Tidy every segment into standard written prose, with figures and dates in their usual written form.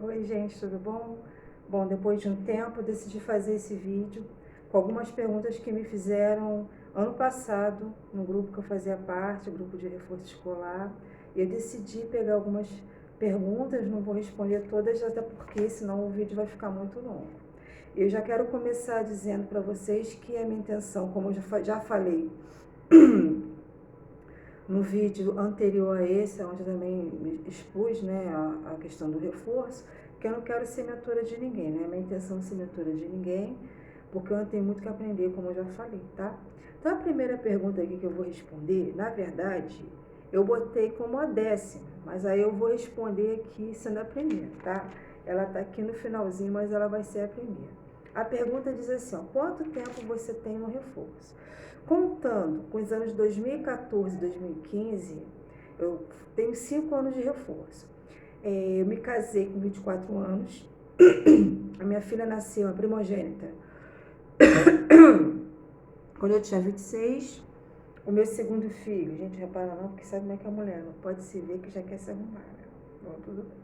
Oi gente, tudo bom? Bom, depois de um tempo eu decidi fazer esse vídeo com algumas perguntas que me fizeram ano passado no grupo que eu fazia parte, o grupo de reforço escolar. E eu decidi pegar algumas perguntas, não vou responder todas, até porque senão o vídeo vai ficar muito longo. Eu já quero começar dizendo para vocês que a minha intenção, como eu já falei no vídeo anterior a esse, onde eu também expus, né, a questão do reforço, que eu não quero ser mentora de ninguém, né? Minha intenção é ser mentora de ninguém, porque eu não tenho muito que aprender, como eu já falei, tá? Então, a primeira pergunta aqui que eu vou responder, na verdade, eu botei como a 10ª, mas aí eu vou responder aqui sendo a primeira, tá? Ela tá aqui no finalzinho, mas ela vai ser a primeira. A pergunta diz assim, ó, quanto tempo você tem no reforço? Contando com os anos 2014 e 2015, eu tenho 5 anos de reforço. Eu me casei com 24 anos, a minha filha nasceu, a primogênita, quando eu tinha 26. O meu segundo filho, gente, repara não, porque sabe como é que é a mulher, não pode se ver que já quer se arrumar, né? Bom, tudo bem.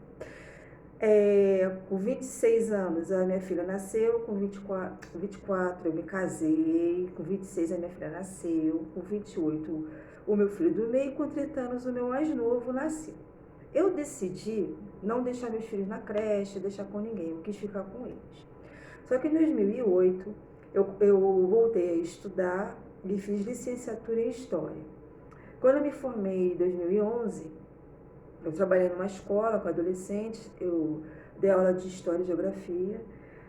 Com 26 anos a minha filha nasceu, com 24 eu me casei, com 26 a minha filha nasceu, com 28 o meu filho do meio, com 30 anos o meu mais novo nasceu. Eu decidi não deixar meus filhos na creche, deixar com ninguém, eu quis ficar com eles. Só que em 2008 eu voltei a estudar e fiz licenciatura em História. Quando eu me formei em 2011, eu trabalhei numa escola com adolescentes, eu dei aula de História e Geografia,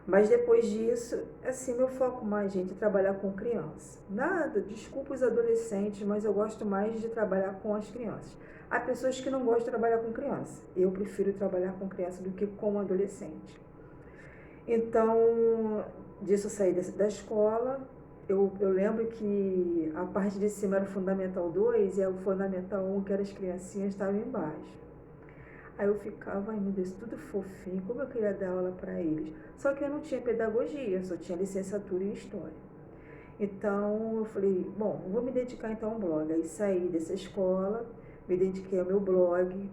mas depois disso, assim, meu foco mais, gente, é trabalhar com criança. Nada, desculpa os adolescentes, mas eu gosto mais de trabalhar com as crianças. Há pessoas que não gostam de trabalhar com criança. Eu prefiro trabalhar com criança do que com adolescente. Então, disso eu saí da escola. Eu lembro que a parte de cima era o Fundamental 2 e o Fundamental 1, que eram as criancinhas, estava embaixo. Aí eu ficava, ai meu Deus, tudo fofinho, como eu queria dar aula para eles. Só que eu não tinha pedagogia, só tinha licenciatura em História. Então eu falei, bom, vou me dedicar então ao blog. Aí saí dessa escola, me dediquei ao meu blog.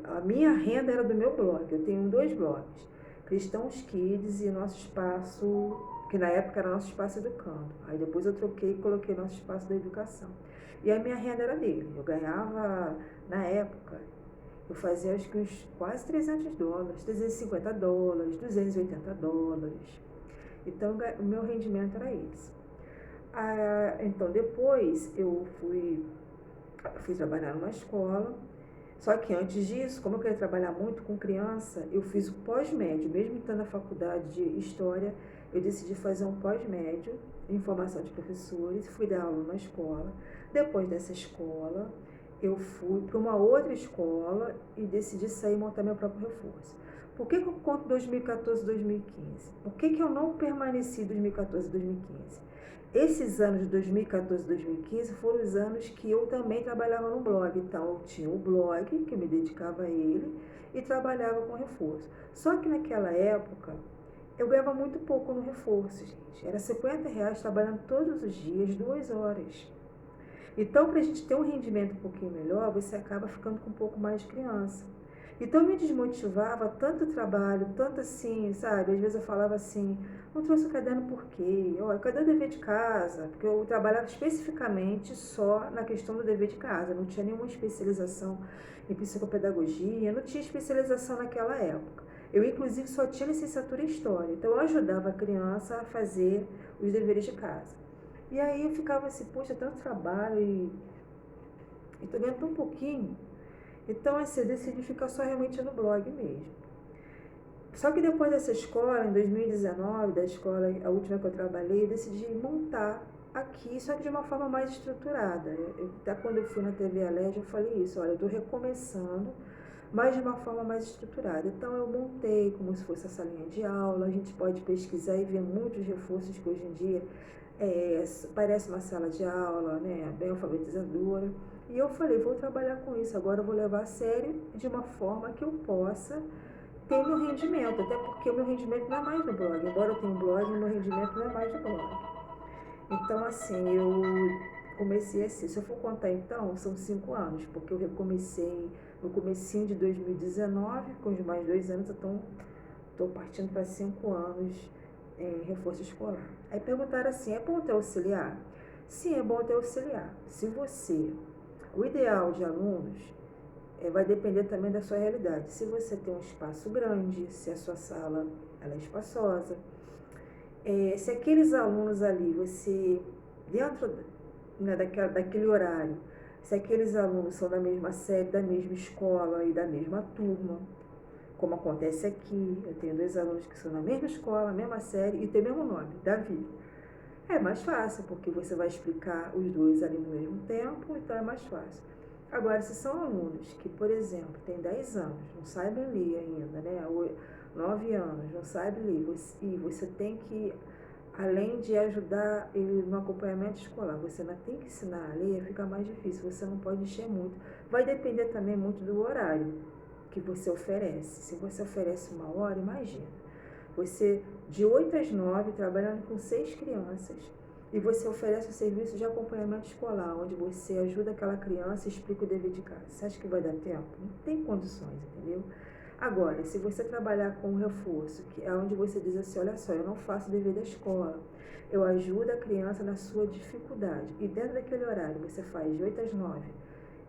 A minha renda era do meu blog, eu tenho 2 blogs, Cristãos Kids e Nosso Espaço, que na época era Nosso Espaço Educando. Aí depois eu troquei e coloquei Nosso Espaço da Educação. E a minha renda era dele, eu ganhava, na época, eu fazia acho que uns quase $300, $350, $280. Então o meu rendimento era esse. Então depois eu fui trabalhar numa escola. Só que antes disso, como eu queria trabalhar muito com criança, eu fiz o pós-médio. Mesmo estando na faculdade de História, eu decidi fazer um pós-médio em formação de professores, fui dar aula numa escola. Depois dessa escola, eu fui para uma outra escola e decidi sair e montar meu próprio reforço. Por que eu conto 2014 e 2015? Por que eu não permaneci em 2014 e 2015? Esses anos de 2014 e 2015 foram os anos que eu também trabalhava no blog. Então, eu tinha o blog, que eu me dedicava a ele, e trabalhava com reforço. Só que naquela época, eu ganhava muito pouco no reforço, gente. Era R$50 trabalhando todos os dias, 2 horas. Então, para a gente ter um rendimento um pouquinho melhor, você acaba ficando com um pouco mais de criança. Então, me desmotivava tanto o trabalho, tanto assim, sabe? Às vezes eu falava assim, não trouxe o caderno por quê? Olha, cadê o dever de casa? Porque eu trabalhava especificamente só na questão do dever de casa, não tinha nenhuma especialização em psicopedagogia, não tinha especialização naquela época. Eu, inclusive, só tinha licenciatura em História, então eu ajudava a criança a fazer os deveres de casa. E aí eu ficava assim, poxa, tanto trabalho e tô ganhando tão pouquinho. Então, assim, eu decidi ficar só realmente no blog mesmo. Só que depois dessa escola, em 2019, da escola, a última que eu trabalhei, eu decidi montar aqui, só que de uma forma mais estruturada. Até quando eu fui na TV Alerj, eu falei isso, olha, eu estou recomeçando, mas de uma forma mais estruturada. Então, eu montei como se fosse a salinha de aula, a gente pode pesquisar e ver muitos reforços que hoje em dia parece uma sala de aula, né, bem alfabetizadora. E eu falei, vou trabalhar com isso, agora eu vou levar a sério de uma forma que eu possa ter meu rendimento, até porque o meu rendimento não é mais no blog. Embora eu tenha um blog, o meu rendimento não é mais no blog. Então, assim, eu comecei assim, se eu for contar então, são 5 anos, porque eu recomecei no comecinho de 2019, com os mais 2 anos, então estou partindo para 5 anos em reforço escolar. Aí perguntaram assim, é bom ter auxiliar? Sim, é bom ter auxiliar. O ideal de alunos vai depender também da sua realidade. Se você tem um espaço grande, se a sua sala ela é espaçosa, se aqueles alunos ali, você, dentro, né, daquele horário, se aqueles alunos são da mesma série, da mesma escola e da mesma turma, como acontece aqui, eu tenho 2 alunos que são da mesma escola, mesma série e tem o mesmo nome, Davi. É mais fácil, porque você vai explicar os 2 ali no mesmo tempo, então é mais fácil. Agora, se são alunos que, por exemplo, têm 10 anos, não sabem ler ainda, né? 9 anos, não sabem ler, e você tem que, além de ajudar ele no acompanhamento escolar, você ainda tem que ensinar a ler, fica mais difícil, você não pode encher muito. Vai depender também muito do horário que você oferece. Se você oferece 1 hora, imagina. Você, de 8 às 9, trabalhando com 6 crianças, e você oferece o serviço de acompanhamento escolar, onde você ajuda aquela criança e explica o dever de casa. Você acha que vai dar tempo? Não tem condições, entendeu? Agora, se você trabalhar com reforço, que é onde você diz assim, olha só, eu não faço o dever da escola, eu ajudo a criança na sua dificuldade. E dentro daquele horário, você faz de 8 às 9,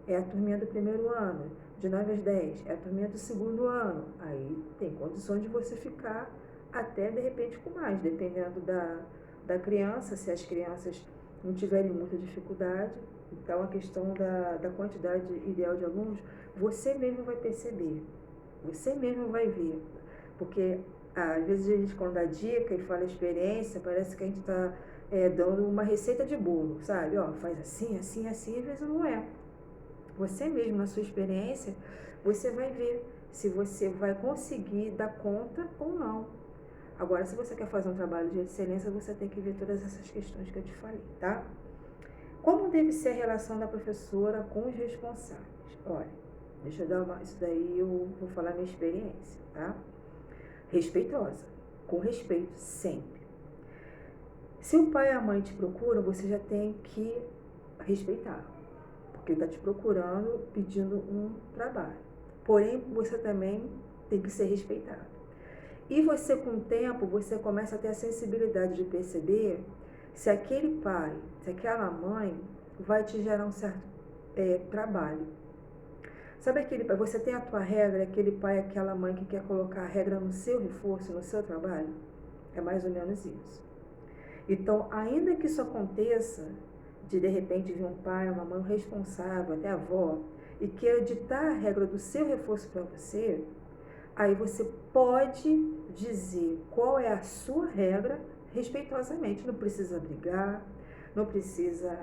é a turminha do 1º ano, de 9 às 10, é a turminha do 2º ano. Aí tem condições de você ficar até, de repente, com mais, dependendo da criança, se as crianças não tiverem muita dificuldade. Então, a questão da quantidade ideal de alunos, você mesmo vai perceber, você mesmo vai ver. Porque, às vezes, a gente, quando dá dica e fala experiência, parece que a gente está dando uma receita de bolo, sabe? Ó, faz assim, assim, assim, às vezes não é. Você mesmo, na sua experiência, você vai ver se você vai conseguir dar conta ou não. Agora, se você quer fazer um trabalho de excelência, você tem que ver todas essas questões que eu te falei, tá? Como deve ser a relação da professora com os responsáveis? Olha, deixa eu dar isso daí eu vou falar minha experiência, tá? Respeitosa, com respeito, sempre. Se o pai e a mãe te procuram, você já tem que respeitar, porque ele está te procurando, pedindo um trabalho. Porém, você também tem que ser respeitado. E você, com o tempo, você começa a ter a sensibilidade de perceber se aquele pai, se aquela mãe vai te gerar um certo trabalho. Sabe aquele pai, você tem a tua regra, aquele pai, aquela mãe que quer colocar a regra no seu reforço, no seu trabalho? É mais ou menos isso. Então, ainda que isso aconteça, de repente vir um pai, uma mãe responsável, até a avó, e queira ditar a regra do seu reforço para você, aí você pode dizer qual é a sua regra respeitosamente. Não precisa brigar, não precisa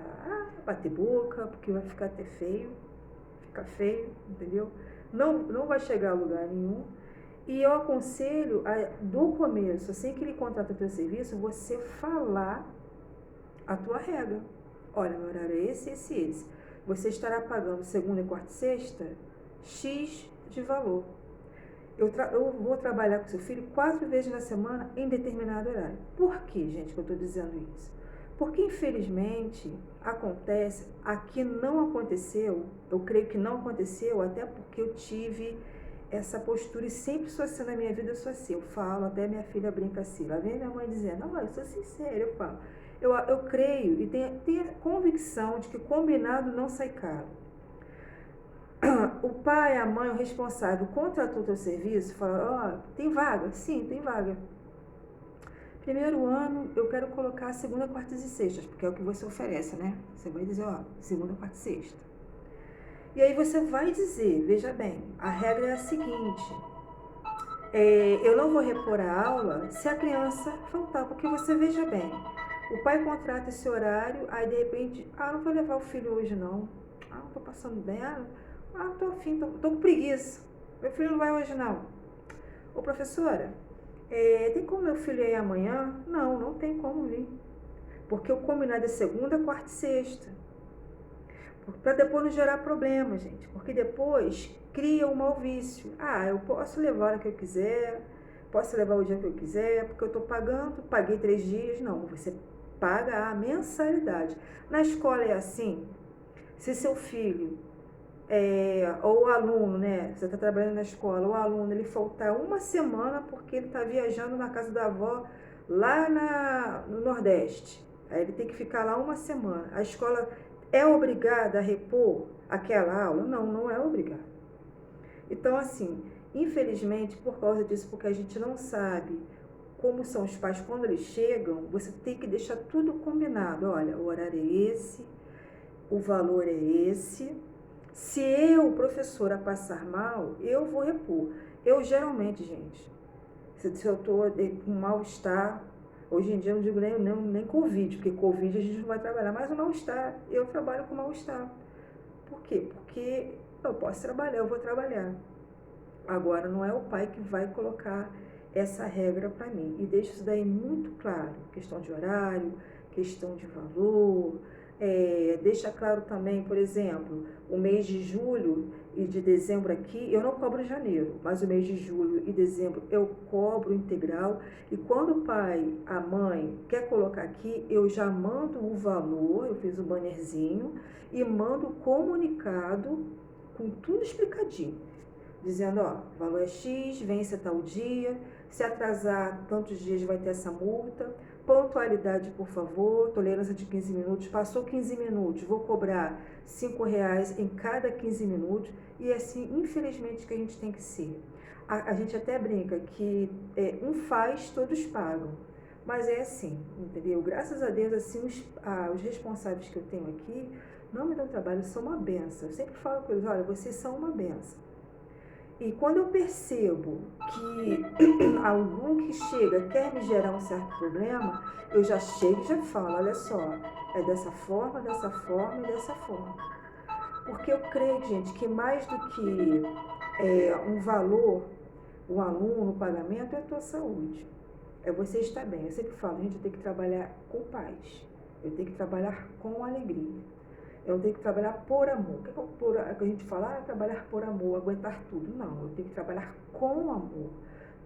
bater boca, porque vai ficar até feio, fica feio, entendeu? Não vai chegar a lugar nenhum. E eu aconselho, do começo, assim que ele contrata o teu serviço, você falar a tua regra. Olha, meu horário é esse, esse e esse. Você estará pagando segunda, quarta e sexta X de valor. Eu vou trabalhar com seu filho 4 vezes na semana em determinado horário. Por que, gente, que eu estou dizendo isso? Porque, infelizmente, acontece, aqui não aconteceu, eu creio que não aconteceu, até porque eu tive essa postura e sempre sou assim na minha vida, eu sou assim, eu falo, até minha filha brinca assim, lá vem minha mãe dizendo, não, eu sou sincera, eu falo. Eu creio e tenho a convicção de que combinado não sai caro. O pai, a mãe, o responsável contratou o teu serviço, fala, tem vaga? Sim, tem vaga. Primeiro ano, eu quero colocar segunda, quartas e sextas, porque é o que você oferece, né? Você vai dizer, segunda, quarta e sexta. E aí você vai dizer, veja bem, a regra é a seguinte, eu não vou repor a aula se a criança faltar, porque você veja bem, o pai contrata esse horário, aí de repente, não vou levar o filho hoje não, não tô passando bem, tô afim, tô com preguiça, meu filho não vai hoje não. Ô professora, tem como meu filho ir amanhã? Não tem como vir, porque o combinado é segunda, quarta e sexta, para depois não gerar problema, gente, porque depois cria um mau vício. Eu posso levar a hora que eu quiser, posso levar o dia que eu quiser, porque eu estou pagando, paguei 3 dias. Não, você paga a mensalidade. Na escola é assim, se seu filho ou o aluno, né? Você está trabalhando na escola, o aluno ele faltar uma semana porque ele está viajando na casa da avó lá no Nordeste. Aí ele tem que ficar lá uma semana. A escola é obrigada a repor aquela aula? Não, não é obrigada. Então, assim, infelizmente, por causa disso, porque a gente não sabe como são os pais quando eles chegam, você tem que deixar tudo combinado. Olha, o horário é esse, o valor é esse. Se eu, professora, passar mal, eu vou repor. Eu geralmente, gente, se eu estou com mal-estar, hoje em dia eu não digo nem Covid, porque Covid a gente não vai trabalhar, mas o mal-estar, eu trabalho com mal-estar. Por quê? Porque eu posso trabalhar, eu vou trabalhar. Agora, não é o pai que vai colocar essa regra para mim. E deixa isso daí muito claro. Questão de horário, questão de valor. Deixa claro também, por exemplo, o mês de julho e de dezembro aqui, eu não cobro janeiro, mas o mês de julho e dezembro eu cobro integral. E quando o pai, a mãe quer colocar aqui, eu já mando o valor, eu fiz o bannerzinho e mando o comunicado com tudo explicadinho. Dizendo, ó, valor é X, vence tal dia, se atrasar tantos dias vai ter essa multa, pontualidade, por favor, tolerância de 15 minutos, passou 15 minutos, vou cobrar R$ 5 em cada 15 minutos, e assim, infelizmente, que a gente tem que ser. A gente até brinca que um faz, todos pagam, mas é assim, entendeu? Graças a Deus, assim, os responsáveis que eu tenho aqui não me dão trabalho, são uma benção. Eu sempre falo com eles, olha, vocês são uma benção. E quando eu percebo que algum que chega quer me gerar um certo problema, eu já chego e já falo, olha só, é dessa forma e dessa forma. Porque eu creio, gente, que mais do que um valor, o aluno, o pagamento, é a tua saúde. É você estar bem. Eu sempre falo, gente, eu tenho que trabalhar com paz. Eu tenho que trabalhar com alegria. Eu tenho que trabalhar por amor. O que a gente fala? Trabalhar por amor, aguentar tudo. Não, eu tenho que trabalhar com amor,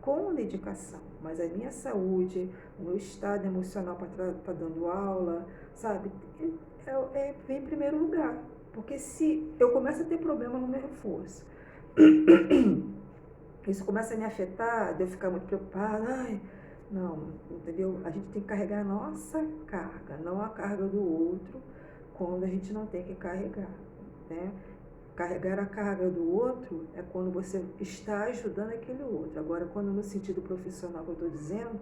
com dedicação. Mas a minha saúde, o meu estado emocional para estar dando aula, sabe? Vem em primeiro lugar. Porque se eu começo a ter problema no meu reforço, isso começa a me afetar, de eu ficar muito preocupada, não, entendeu? A gente tem que carregar a nossa carga, não a carga do outro, quando a gente não tem que carregar, né? Carregar a carga do outro é quando você está ajudando aquele outro. Agora, quando no sentido profissional que eu estou dizendo,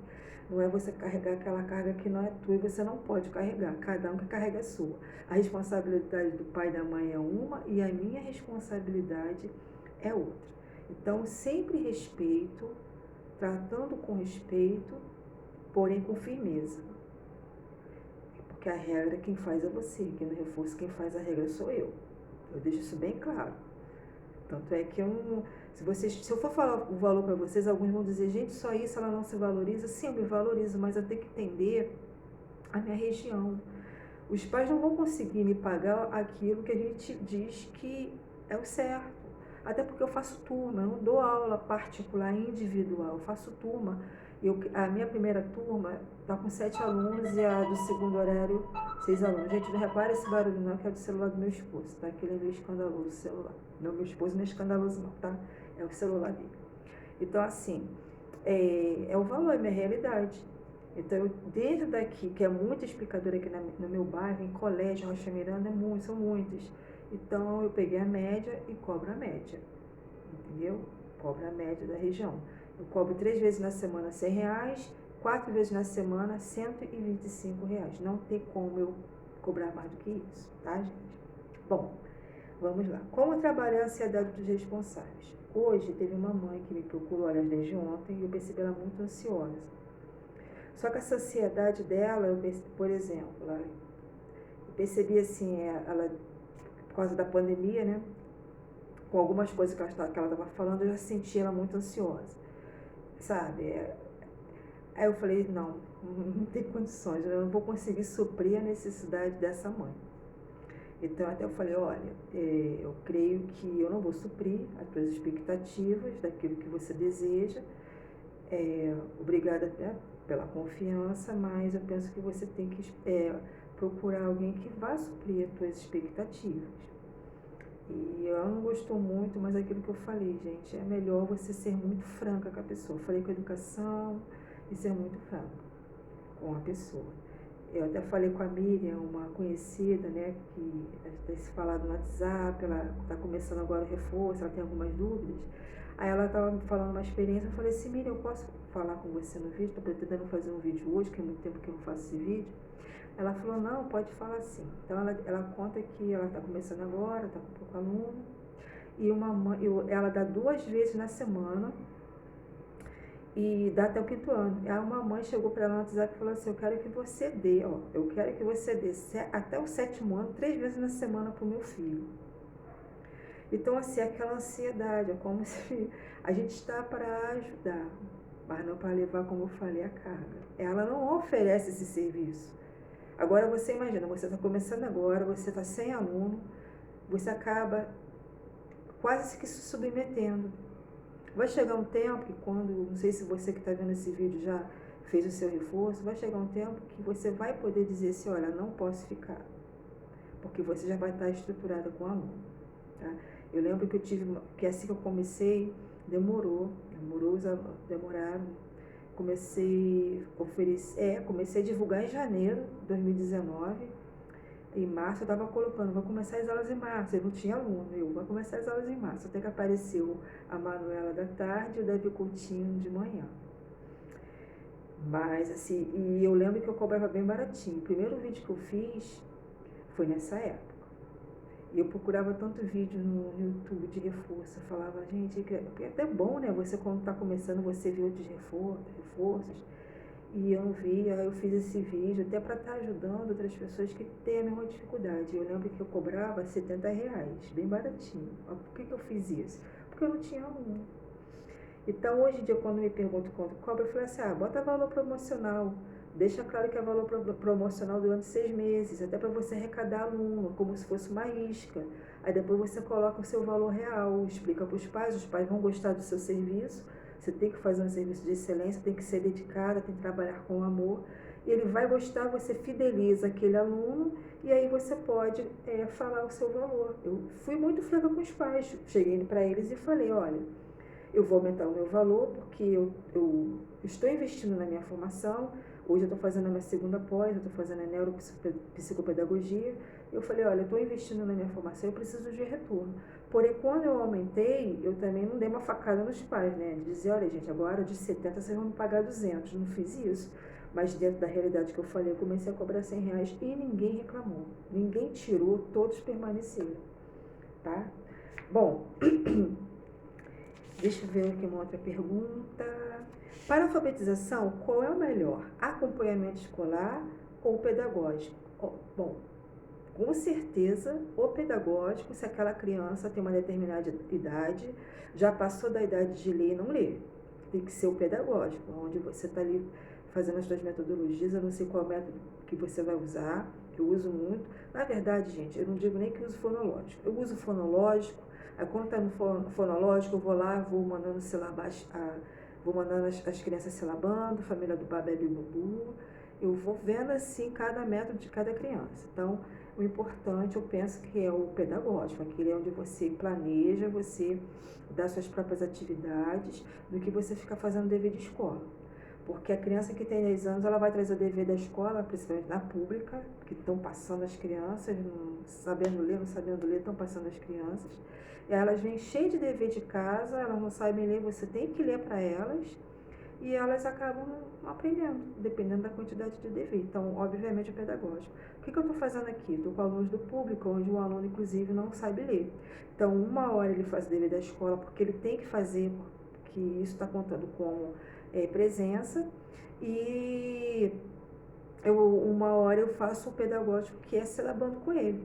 não é você carregar aquela carga que não é tua e você não pode carregar. Cada um que carrega a sua. A responsabilidade do pai e da mãe é uma e a minha responsabilidade é outra. Então, sempre respeito, tratando com respeito, porém com firmeza. Porque a regra quem faz é você, que no reforço quem faz a regra sou eu. Eu deixo isso bem claro. Tanto é que eu não, se eu for falar o valor para vocês, alguns vão dizer, gente, só isso ela não se valoriza. Sim, eu me valorizo, mas eu tenho que entender a minha região. Os pais não vão conseguir me pagar aquilo que a gente diz que é o certo. Até porque eu faço turma, eu não dou aula particular individual, eu faço turma. A minha primeira turma está com 7 alunos e a do segundo horário, 6 alunos. Gente, não repara esse barulho não, que é do celular do meu esposo, tá? Que ele é meio escandaloso, o celular. Não, meu esposo não é escandaloso não, tá? É o celular dele. Então, assim, é o valor, é minha realidade. Então, desde daqui, que é muita explicadora aqui no meu bairro, em colégio, Rocha Miranda, são muitas. Então, eu peguei a média e cobro a média, entendeu? Cobro a média da região. Eu cobro 3 vezes na semana R$100, 4 vezes na semana R$125. Não tem como eu cobrar mais do que isso, tá, gente? Bom, vamos lá. Como trabalhar a ansiedade dos responsáveis? Hoje, teve uma mãe que me procurou, aliás, desde ontem, e eu percebi ela muito ansiosa. Só que essa ansiedade dela, por exemplo, eu percebi assim, ela, por causa da pandemia, né? Com algumas coisas que ela estava falando, eu já senti ela muito ansiosa, sabe? Aí eu falei, não tem condições, eu não vou conseguir suprir a necessidade dessa mãe. Então até eu falei, olha, eu creio que eu não vou suprir as tuas expectativas daquilo que você deseja, obrigada pela confiança, mas eu penso que você tem que procurar alguém que vá suprir as tuas expectativas. E ela não gostou muito, mas é aquilo que eu falei, gente, é melhor você ser muito franca com a pessoa. Eu falei com a educação e ser muito franca com a pessoa. Eu até falei com a Miriam, uma conhecida, né, que tem se falado no WhatsApp, ela está começando agora o reforço, ela tem algumas dúvidas. Aí ela estava me falando uma experiência, eu falei assim, Miriam, eu posso falar com você no vídeo? Estou pretendendo fazer um vídeo hoje, que é muito tempo que eu não faço esse vídeo. Ela falou, não, pode falar sim. Então ela conta que ela está começando agora, está com pouco aluno, e ela dá 2 vezes na semana, e dá até o 5º ano. Aí uma mãe chegou para ela no WhatsApp e falou assim, eu quero que você dê, eu quero que você dê até o 7º ano, 3 vezes na semana para o meu filho. Então, assim, aquela ansiedade, é como se a gente está para ajudar, mas não para levar, como eu falei, a carga. Ela não oferece esse serviço. Agora você imagina, você está começando agora, você está sem aluno, você acaba quase que se submetendo. Vai chegar um tempo que quando, não sei se você que está vendo esse vídeo já fez o seu reforço, vai chegar um tempo que você vai poder dizer assim, olha, não posso ficar, porque você já vai estar estruturada com o aluno, tá? Eu lembro que eu tive, que assim que eu comecei, demoraram, comecei a divulgar em janeiro de 2019, em março eu estava colocando, vou começar as aulas em março, eu não tinha aluno, vou começar as aulas em março, até que apareceu a Manuela da tarde e o Davi Coutinho de manhã. Mas assim, e eu lembro que eu cobrava bem baratinho, o primeiro vídeo que eu fiz foi nessa época. E eu procurava tanto vídeo no YouTube de reforço, eu falava, gente, é até bom, né, você quando está começando, você vê outros reforços, e eu não via, eu fiz esse vídeo até para estar ajudando outras pessoas que têm a mesma dificuldade. Eu lembro que eu cobrava R$70, bem baratinho. Por que eu fiz isso? Porque eu não tinha aluno. Então, hoje em dia, quando me perguntam quanto cobra, eu falei assim, bota valor promocional. Deixa claro que é valor promocional durante 6 meses, até para você arrecadar aluno, como se fosse uma isca. Aí depois você coloca o seu valor real, explica para os pais vão gostar do seu serviço, você tem que fazer um serviço de excelência, tem que ser dedicada, tem que trabalhar com amor, e ele vai gostar, você fideliza aquele aluno, e aí você pode falar o seu valor. Eu fui muito franca com os pais, cheguei para eles e falei, olha, eu vou aumentar o meu valor porque eu estou investindo na minha formação. Hoje eu estou fazendo a minha segunda pós, eu estou fazendo a neuropsicopedagogia. Eu falei, olha, eu estou investindo na minha formação, eu preciso de retorno. Porém, quando eu aumentei, eu também não dei uma facada nos pais, né? De dizer, olha, gente, agora de 70 vocês vão me pagar 200. Não fiz isso. Mas dentro da realidade que eu falei, eu comecei a cobrar R$100 e ninguém reclamou. Ninguém tirou, todos permaneceram, tá? Bom... Deixa eu ver aqui uma outra pergunta. Para a alfabetização, qual é o melhor? Acompanhamento escolar ou pedagógico? Bom, com certeza o pedagógico, se aquela criança tem uma determinada idade, já passou da idade de ler e não ler. Tem que ser o pedagógico, onde você está ali fazendo as suas metodologias. Eu não sei qual método que você vai usar, eu uso muito. Na verdade, gente, eu não digo nem que uso fonológico. Eu uso fonológico. Aí quando está no fonológico, eu vou lá, vou mandando as crianças silabando, família do Babé e Bubu. Eu vou vendo assim cada método de cada criança. Então, o importante, eu penso que é o pedagógico, aquele é onde você planeja, você dá suas próprias atividades, do que você ficar fazendo dever de escola. Porque a criança que tem 10 anos, ela vai trazer o dever da escola, principalmente na pública, que estão passando as crianças, não sabendo ler, estão passando as crianças. E elas vêm cheias de dever de casa, elas não sabem ler, você tem que ler para elas, e elas acabam não aprendendo, dependendo da quantidade de dever. Então, obviamente, é pedagógico. O que eu estou fazendo aqui? Estou com alunos do público, onde o aluno, inclusive, não sabe ler. Então, 1 hora ele faz o dever da escola, porque ele tem que fazer, porque isso está contando como presença, e 1 hora eu faço o pedagógico, que é silabando com ele.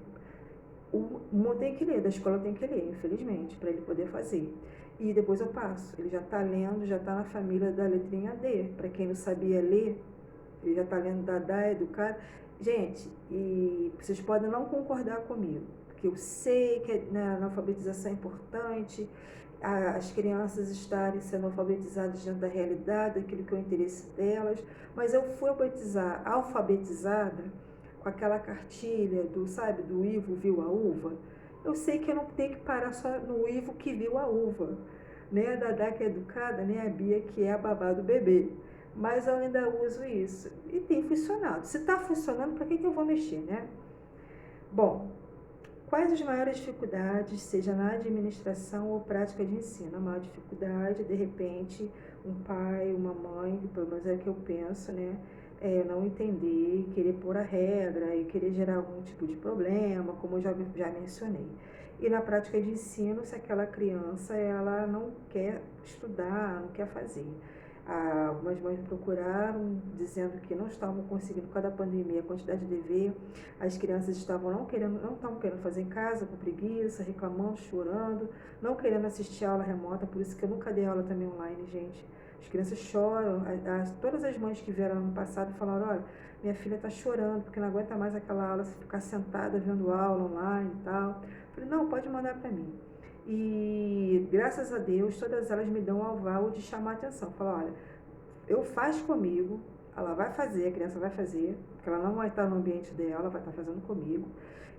O mundo tem que ler, da escola tem que ler, infelizmente, para ele poder fazer. E depois eu passo, ele já está lendo, já está na família da letrinha D. Para quem não sabia ler, ele já está lendo da educado. Gente, e vocês podem não concordar comigo, porque eu sei que na alfabetização é importante, as crianças estarem sendo alfabetizadas dentro da realidade, daquilo que é o interesse delas, mas eu fui alfabetizada com aquela cartilha do Ivo viu a uva. Eu sei que eu não tenho que parar só no Ivo que viu a uva, né? A Dadá que é educada, né? A Bia que é a babá do bebê. Mas eu ainda uso isso. E tem funcionado. Se está funcionando, para que eu vou mexer, né? Bom, quais as maiores dificuldades, seja na administração ou prática de ensino? A maior dificuldade, de repente, um pai, uma mãe, pelo menos é o que eu penso, né? É não entender, querer pôr a regra e querer gerar algum tipo de problema, como eu já mencionei. E na prática de ensino, se aquela criança ela não quer estudar, não quer fazer. Algumas mães me procuraram dizendo que não estavam conseguindo, por causa da pandemia, a quantidade de dever, as crianças estavam não estavam querendo fazer em casa, com preguiça, reclamando, chorando, não querendo assistir a aula remota, por isso que eu nunca dei aula também online, gente. As crianças choram, todas as mães que vieram ano passado falaram, olha, minha filha está chorando, porque não aguenta mais aquela aula, se ficar sentada vendo aula online e tal. Eu falei, não, pode mandar para mim. E graças a Deus, todas elas me dão o aval de chamar a atenção. Falar, olha, eu faço comigo, ela vai fazer, a criança vai fazer, porque ela não vai estar no ambiente dela, ela vai estar fazendo comigo.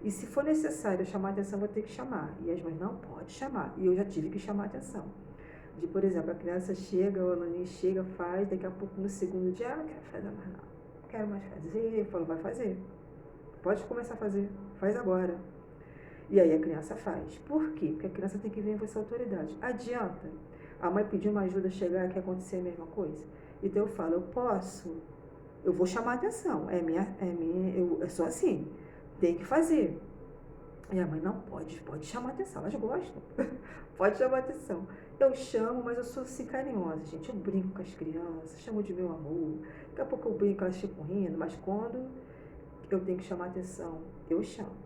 E se for necessário eu chamar a atenção, eu vou ter que chamar. E as mães não pode chamar. E eu já tive que chamar a atenção. De, por exemplo, a criança chega, o aluninho chega, faz, daqui a pouco no segundo dia, não quero fazer mais não. Não quero mais fazer. Eu falo, vai fazer. Pode começar a fazer. Faz agora. E aí a criança faz. Por quê? Porque a criança tem que ver em você a autoridade. Adianta a mãe pedir uma ajuda, chegar aqui acontecer a mesma coisa? Então eu falo, eu posso, eu vou chamar a atenção. Eu sou assim, tem que fazer. E a mãe, não, pode chamar a atenção, elas gostam. Pode chamar a atenção. Eu chamo, mas eu sou assim carinhosa, gente. Eu brinco com as crianças, chamo de meu amor. Daqui a pouco eu brinco, elas ficam rindo, mas quando eu tenho que chamar a atenção, eu chamo.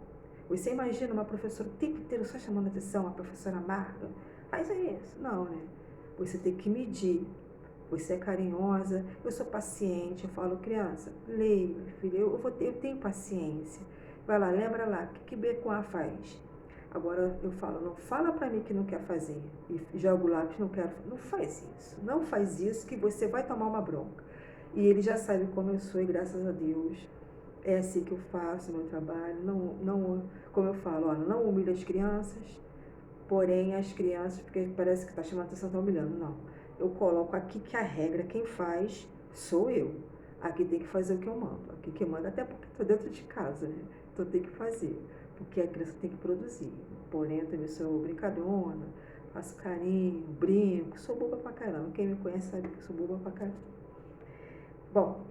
Você imagina uma professora o tempo inteiro só chamando a atenção, a professora amarga? Faz isso. Não, né? Você tem que medir. Você é carinhosa, eu sou paciente, eu falo, criança, leia, meu filho, eu tenho paciência. Vai lá, lembra lá, o que B com A faz? Agora eu falo, não fala pra mim que não quer fazer e joga o lápis, não quero. Não faz isso, não faz isso que você vai tomar uma bronca. E ele já sabe como eu sou e graças a Deus é assim que eu faço o meu trabalho. Não, como eu falo, olha, não humilho as crianças, porém as crianças, porque parece que está chamando a atenção, está humilhando, não. Eu coloco aqui que a regra, quem faz sou eu. Aqui tem que fazer o que eu mando. Aqui quem manda, até porque estou dentro de casa, né? Então tem que fazer, porque a criança tem que produzir. Porém, eu também sou brincalhona, faço carinho, brinco, sou boba pra caramba. Quem me conhece sabe que sou boba pra caramba. Bom,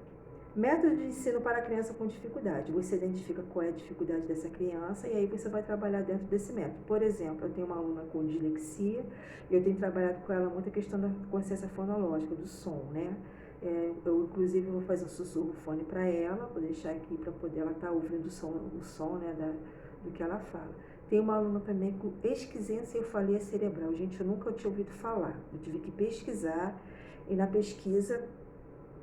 método de ensino para a criança com dificuldade. Você identifica qual é a dificuldade dessa criança e aí você vai trabalhar dentro desse método. Por exemplo, eu tenho uma aluna com dislexia e eu tenho trabalhado com ela muito a questão da consciência fonológica, do som, né? Eu, inclusive, vou fazer um sussurro fone para ela, vou deixar aqui para poder ela estar ouvindo o som né, do que ela fala. Tem uma aluna também com esquizencefalia cerebral. Gente, eu nunca tinha ouvido falar. Eu tive que pesquisar e na pesquisa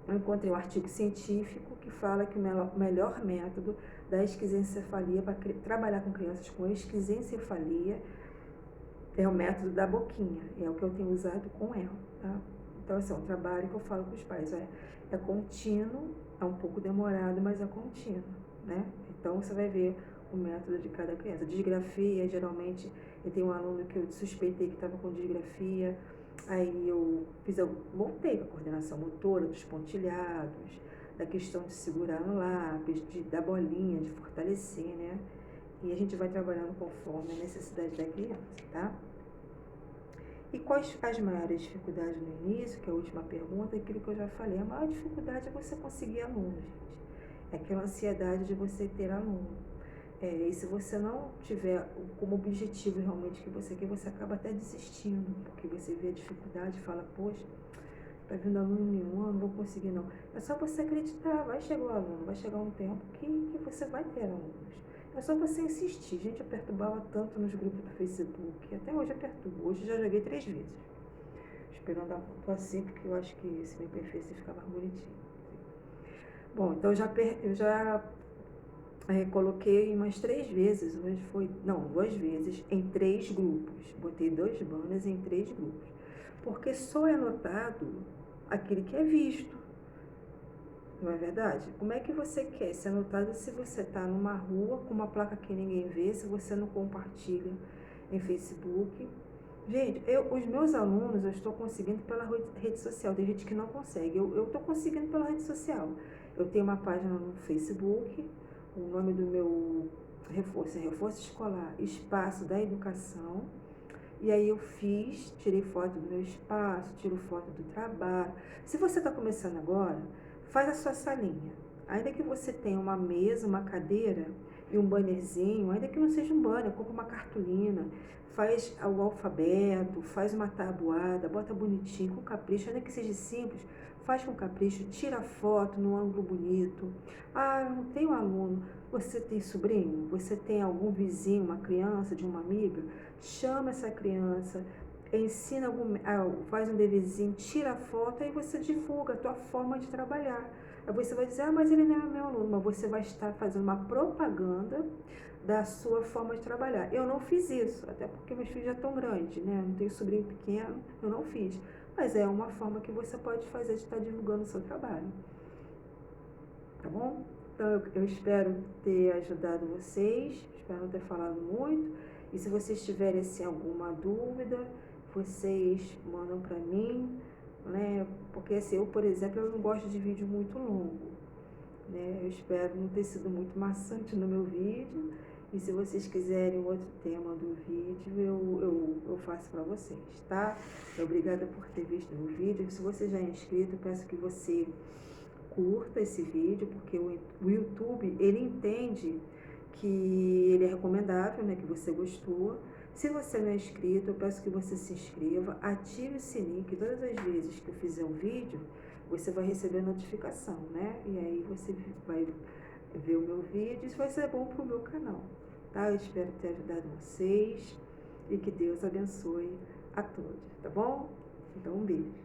eu encontrei um artigo científico que fala que o melhor método da esquizencefalia para trabalhar com crianças com esquizencefalia é o método da boquinha. É o que eu tenho usado com ela, tá? Então, assim, é um trabalho que eu falo com os pais. É contínuo, é um pouco demorado, mas é contínuo, né? Então, você vai ver o método de cada criança. Disgrafia, geralmente, eu tenho um aluno que eu suspeitei que estava com disgrafia. Aí eu voltei para a coordenação motora, dos pontilhados, da questão de segurar no lápis, da bolinha, de fortalecer, né? E a gente vai trabalhando conforme a necessidade da criança, tá? E quais as maiores dificuldades no início, que é a última pergunta, é aquilo que eu já falei. A maior dificuldade é você conseguir aluno, gente. É aquela ansiedade de você ter aluno. E se você não tiver como objetivo realmente que você quer, você acaba até desistindo, porque você vê a dificuldade e fala, poxa, tá vindo aluno nenhum, não vou conseguir não. É só você acreditar, vai chegar o aluno, vai chegar um tempo que você vai ter alunos. É só você insistir. Gente, eu perturbava tanto nos grupos do Facebook, até hoje eu perturbo. Hoje já joguei 3 vezes, esperando a pontuação assim, porque eu acho que se me perfeito fica mais bonitinho. Bom, então eu já coloquei umas 3 vezes, mas foi, não, 2 vezes, em 3 grupos. Botei 2 banners em 3 grupos. Porque só é notado aquele que é visto, Não é verdade? Como é que você quer ser notado se você está numa rua com uma placa que ninguém vê, se você não compartilha em Facebook? Gente, os meus alunos eu estou conseguindo pela rede social. Tem gente que não consegue. Eu estou conseguindo pela rede social. Eu tenho uma página no Facebook, o nome do meu reforço é Reforço Escolar Espaço da Educação. E aí eu tirei foto do meu espaço, tiro foto do trabalho. Se você está começando agora, faz a sua salinha. Ainda que você tenha uma mesa, uma cadeira e um bannerzinho, ainda que não seja um banner, compra uma cartolina, faz o alfabeto, faz uma tabuada, bota bonitinho, com capricho, ainda que seja simples, faz com capricho, tira foto num ângulo bonito. Ah, eu não tenho aluno. Você tem sobrinho? Você tem algum vizinho, uma criança de uma amiga? Chama essa criança, ensina faz um deverzinho, tira a foto, aí você divulga a tua forma de trabalhar. Aí você vai dizer, mas ele não é meu aluno, mas você vai estar fazendo uma propaganda da sua forma de trabalhar. Eu não fiz isso, até porque meus filhos já estão grandes, né? Não tenho sobrinho pequeno, eu não fiz. Mas é uma forma que você pode fazer de estar divulgando o seu trabalho. Tá bom? Então eu espero ter ajudado vocês, espero não ter falado muito. E se vocês tiverem assim, alguma dúvida, vocês mandam para mim, né? Porque assim, eu, por exemplo, eu não gosto de vídeo muito longo, né? Eu espero não ter sido muito maçante no meu vídeo. E se vocês quiserem outro tema do vídeo, eu faço para vocês, tá? Obrigada por ter visto o vídeo. Se você já é inscrito, eu peço que você curta esse vídeo, porque o YouTube, ele entende que ele é recomendável, né, que você gostou. Se você não é inscrito, eu peço que você se inscreva, ative o sininho, que todas as vezes que eu fizer um vídeo, você vai receber notificação, né? E aí você vai ver o meu vídeo, isso vai ser bom para o meu canal, tá? Eu espero ter ajudado vocês e que Deus abençoe a todos, tá bom? Então, um beijo.